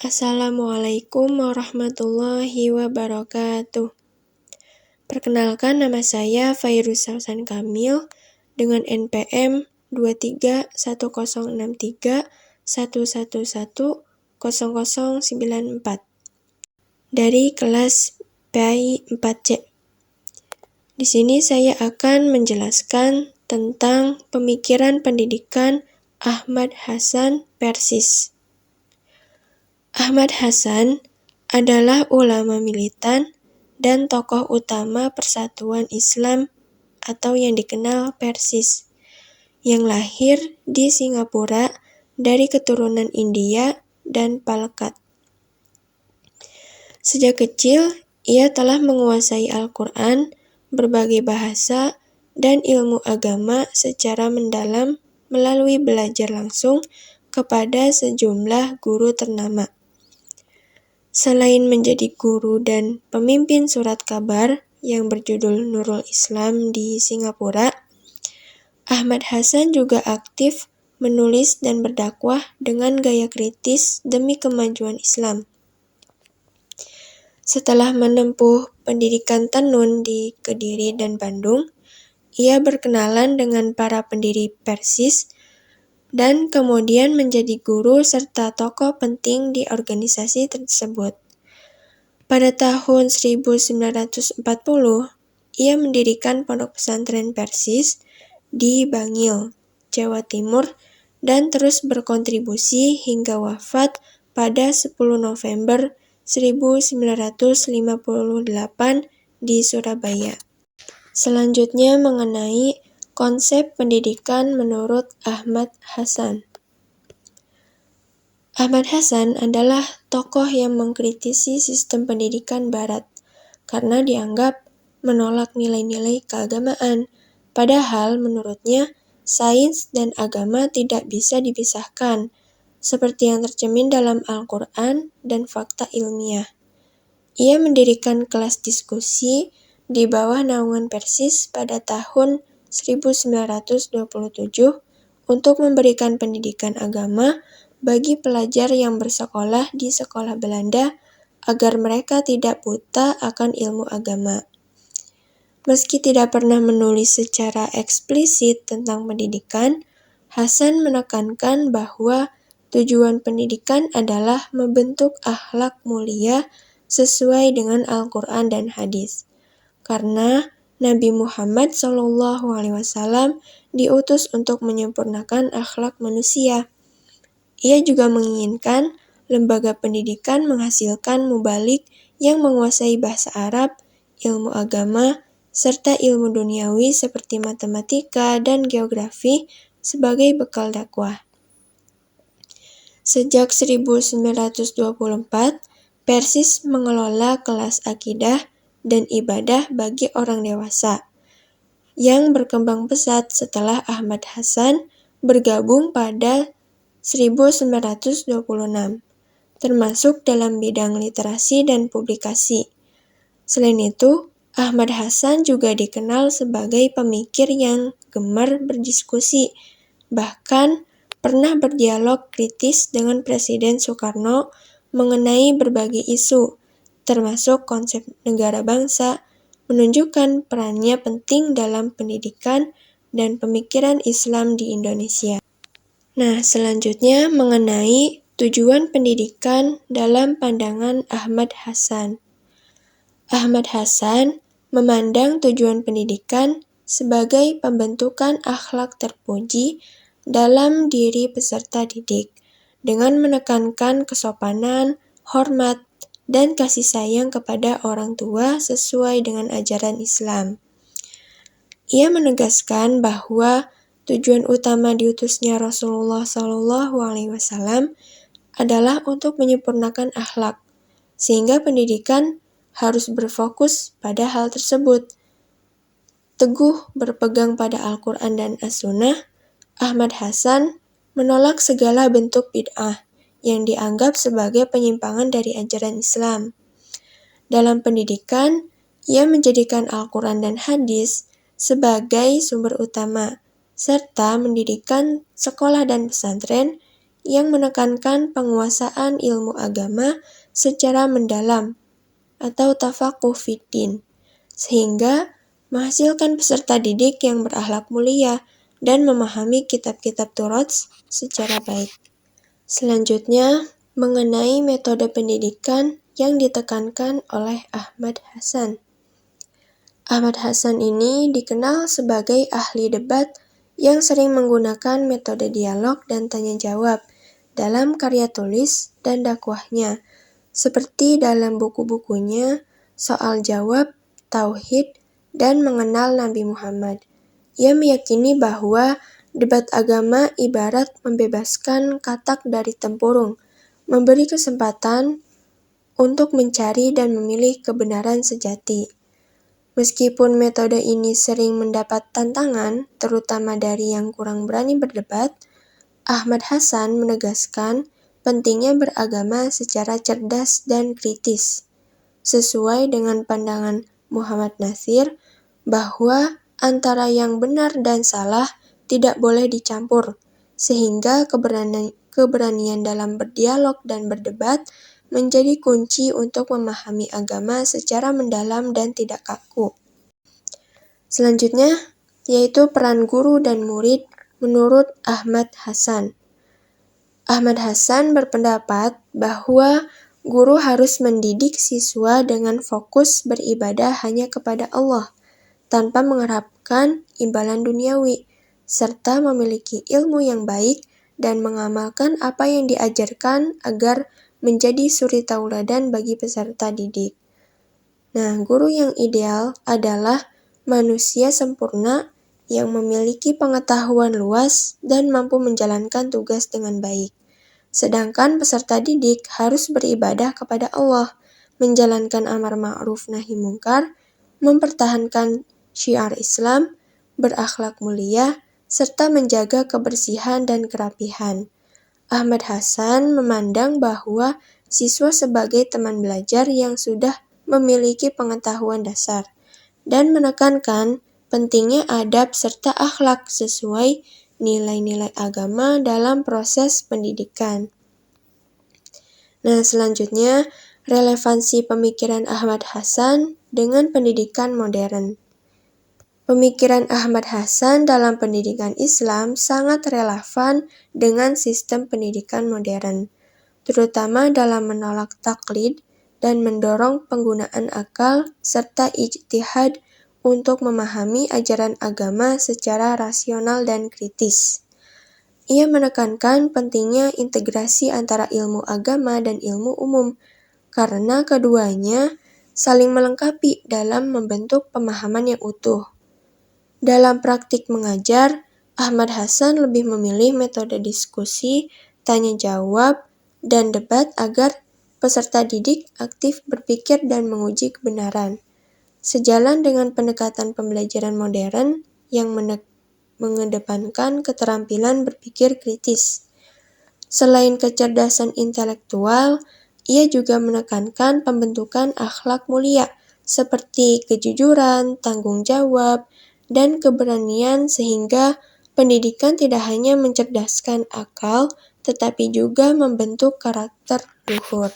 Assalamualaikum warahmatullahi wabarakatuh. Perkenalkan, nama saya Fairuz Salsan Kamil dengan NPM 23163111094 dari kelas PAI 4C. Di sini saya akan menjelaskan tentang pemikiran pendidikan Ahmad Hasan Persis. Ahmad Hasan adalah ulama militan dan tokoh utama Persatuan Islam atau yang dikenal Persis, yang lahir di Singapura dari keturunan India dan Palekat. Sejak kecil, ia telah menguasai Al-Quran, berbagai bahasa, dan ilmu agama secara mendalam melalui belajar langsung kepada sejumlah guru ternama. Selain menjadi guru dan pemimpin surat kabar yang berjudul Nurul Islam di Singapura, Ahmad Hasan juga aktif menulis dan berdakwah dengan gaya kritis demi kemajuan Islam. Setelah menempuh pendidikan tenun di Kediri dan Bandung, ia berkenalan dengan para pendiri Persis dan kemudian menjadi guru serta tokoh penting di organisasi tersebut. Pada tahun 1940, ia mendirikan pondok pesantren Persis di Bangil, Jawa Timur, dan terus berkontribusi hingga wafat pada 10 November 1958 di Surabaya. Selanjutnya mengenai konsep pendidikan menurut Ahmad Hasan. Ahmad Hasan adalah tokoh yang mengkritisi sistem pendidikan Barat karena dianggap menolak nilai-nilai keagamaan, padahal menurutnya sains dan agama tidak bisa dipisahkan, seperti yang tercermin dalam Al-Quran dan fakta ilmiah. Ia mendirikan kelas diskusi di bawah naungan Persis pada tahun 1927 untuk memberikan pendidikan agama bagi pelajar yang bersekolah di sekolah Belanda agar mereka tidak buta akan ilmu agama. Meski tidak pernah menulis secara eksplisit tentang pendidikan, Hasan menekankan bahwa tujuan pendidikan adalah membentuk akhlak mulia sesuai dengan Al-Quran dan hadis. Karena Nabi Muhammad SAW diutus untuk menyempurnakan akhlak manusia. Ia juga menginginkan lembaga pendidikan menghasilkan mubalik yang menguasai bahasa Arab, ilmu agama, serta ilmu duniawi seperti matematika dan geografi sebagai bekal dakwah. Sejak 1924, Persis mengelola kelas akidah dan ibadah bagi orang dewasa, yang berkembang pesat setelah Ahmad Hasan bergabung pada 1926, termasuk dalam bidang literasi dan publikasi. Selain itu, Ahmad Hasan juga dikenal sebagai pemikir yang gemar berdiskusi, bahkan pernah berdialog kritis dengan Presiden Soekarno mengenai berbagai isu, termasuk konsep negara bangsa, menunjukkan perannya penting dalam pendidikan dan pemikiran Islam di Indonesia. Nah, selanjutnya mengenai tujuan pendidikan dalam pandangan Ahmad Hasan. Ahmad Hasan memandang tujuan pendidikan sebagai pembentukan akhlak terpuji dalam diri peserta didik, dengan menekankan kesopanan, hormat, dan kasih sayang kepada orang tua sesuai dengan ajaran Islam. Ia menegaskan bahwa tujuan utama diutusnya Rasulullah SAW adalah untuk menyempurnakan akhlak, sehingga pendidikan harus berfokus pada hal tersebut. Teguh berpegang pada Al-Quran dan As-Sunnah, Ahmad Hasan menolak segala bentuk bid'ah yang dianggap sebagai penyimpangan dari ajaran Islam. Dalam pendidikan, ia menjadikan Al-Quran dan hadis sebagai sumber utama, serta mendirikan sekolah dan pesantren yang menekankan penguasaan ilmu agama secara mendalam atau tafaqquh fiddin, sehingga menghasilkan peserta didik yang berakhlak mulia dan memahami kitab-kitab Taurat secara baik. Selanjutnya, mengenai metode pendidikan yang ditekankan oleh Ahmad Hasan. Ahmad Hasan ini dikenal sebagai ahli debat yang sering menggunakan metode dialog dan tanya jawab dalam karya tulis dan dakwahnya, seperti dalam buku-bukunya Soal Jawab, Tauhid, dan Mengenal Nabi Muhammad. Ia meyakini bahwa debat agama ibarat membebaskan katak dari tempurung, memberi kesempatan untuk mencari dan memilih kebenaran sejati. Meskipun metode ini sering mendapat tantangan, terutama dari yang kurang berani berdebat, Ahmad Hasan menegaskan pentingnya beragama secara cerdas dan kritis, sesuai dengan pandangan Muhammad Natsir bahwa antara yang benar dan salah tidak boleh dicampur, sehingga keberanian dalam berdialog dan berdebat menjadi kunci untuk memahami agama secara mendalam dan tidak kaku. Selanjutnya, yaitu peran guru dan murid menurut Ahmad Hasan. Ahmad Hasan berpendapat bahwa guru harus mendidik siswa dengan fokus beribadah hanya kepada Allah, tanpa mengharapkan imbalan duniawi, serta memiliki ilmu yang baik dan mengamalkan apa yang diajarkan agar menjadi suri tauladan bagi peserta didik. Nah, guru yang ideal adalah manusia sempurna yang memiliki pengetahuan luas dan mampu menjalankan tugas dengan baik. Sedangkan peserta didik harus beribadah kepada Allah, menjalankan amar ma'ruf nahi mungkar, mempertahankan syiar Islam, berakhlak mulia, serta menjaga kebersihan dan kerapihan. Ahmad Hasan memandang bahwa siswa sebagai teman belajar yang sudah memiliki pengetahuan dasar dan menekankan pentingnya adab serta akhlak sesuai nilai-nilai agama dalam proses pendidikan. Nah, selanjutnya, relevansi pemikiran Ahmad Hasan dengan pendidikan modern. Pemikiran Ahmad Hasan dalam pendidikan Islam sangat relevan dengan sistem pendidikan modern, terutama dalam menolak taklid dan mendorong penggunaan akal serta ijtihad untuk memahami ajaran agama secara rasional dan kritis. Ia menekankan pentingnya integrasi antara ilmu agama dan ilmu umum, karena keduanya saling melengkapi dalam membentuk pemahaman yang utuh. Dalam praktik mengajar, Ahmad Hasan lebih memilih metode diskusi, tanya jawab, dan debat agar peserta didik aktif berpikir dan menguji kebenaran. Sejalan dengan pendekatan pembelajaran modern yang mengedepankan keterampilan berpikir kritis. Selain kecerdasan intelektual, ia juga menekankan pembentukan akhlak mulia seperti kejujuran, tanggung jawab, dan keberanian sehingga pendidikan tidak hanya mencerdaskan akal, tetapi juga membentuk karakter luhur.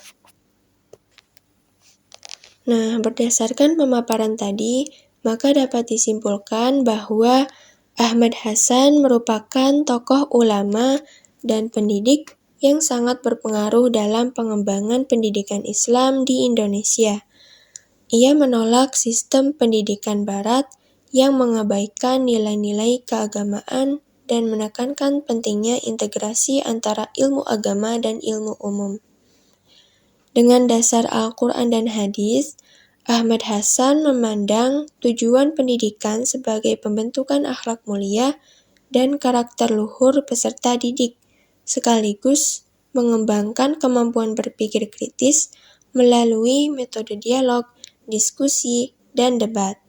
Nah, berdasarkan pemaparan tadi, maka dapat disimpulkan bahwa Ahmad Hasan merupakan tokoh ulama dan pendidik yang sangat berpengaruh dalam pengembangan pendidikan Islam di Indonesia. Ia menolak sistem pendidikan Barat yang mengabaikan nilai-nilai keagamaan dan menekankan pentingnya integrasi antara ilmu agama dan ilmu umum. Dengan dasar Al-Quran dan hadis, Ahmad Hasan memandang tujuan pendidikan sebagai pembentukan akhlak mulia dan karakter luhur peserta didik, sekaligus mengembangkan kemampuan berpikir kritis melalui metode dialog, diskusi, dan debat.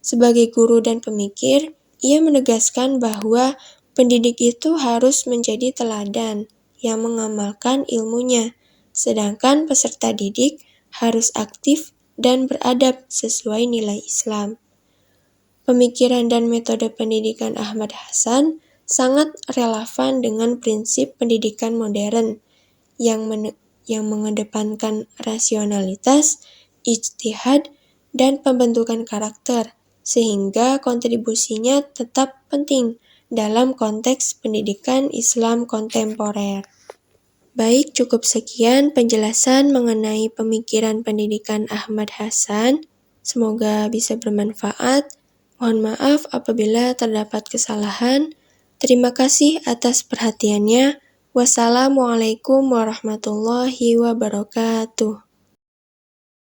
Sebagai guru dan pemikir, ia menegaskan bahwa pendidik itu harus menjadi teladan yang mengamalkan ilmunya, sedangkan peserta didik harus aktif dan beradab sesuai nilai Islam. Pemikiran dan metode pendidikan Ahmad Hasan sangat relevan dengan prinsip pendidikan modern yang mengedepankan rasionalitas, ijtihad, dan pembentukan karakter, sehingga kontribusinya tetap penting dalam konteks pendidikan Islam kontemporer. Baik, cukup sekian penjelasan mengenai pemikiran pendidikan Ahmad Hasan. Semoga bisa bermanfaat. Mohon maaf apabila terdapat kesalahan. Terima kasih atas perhatiannya. Wassalamualaikum warahmatullahi wabarakatuh.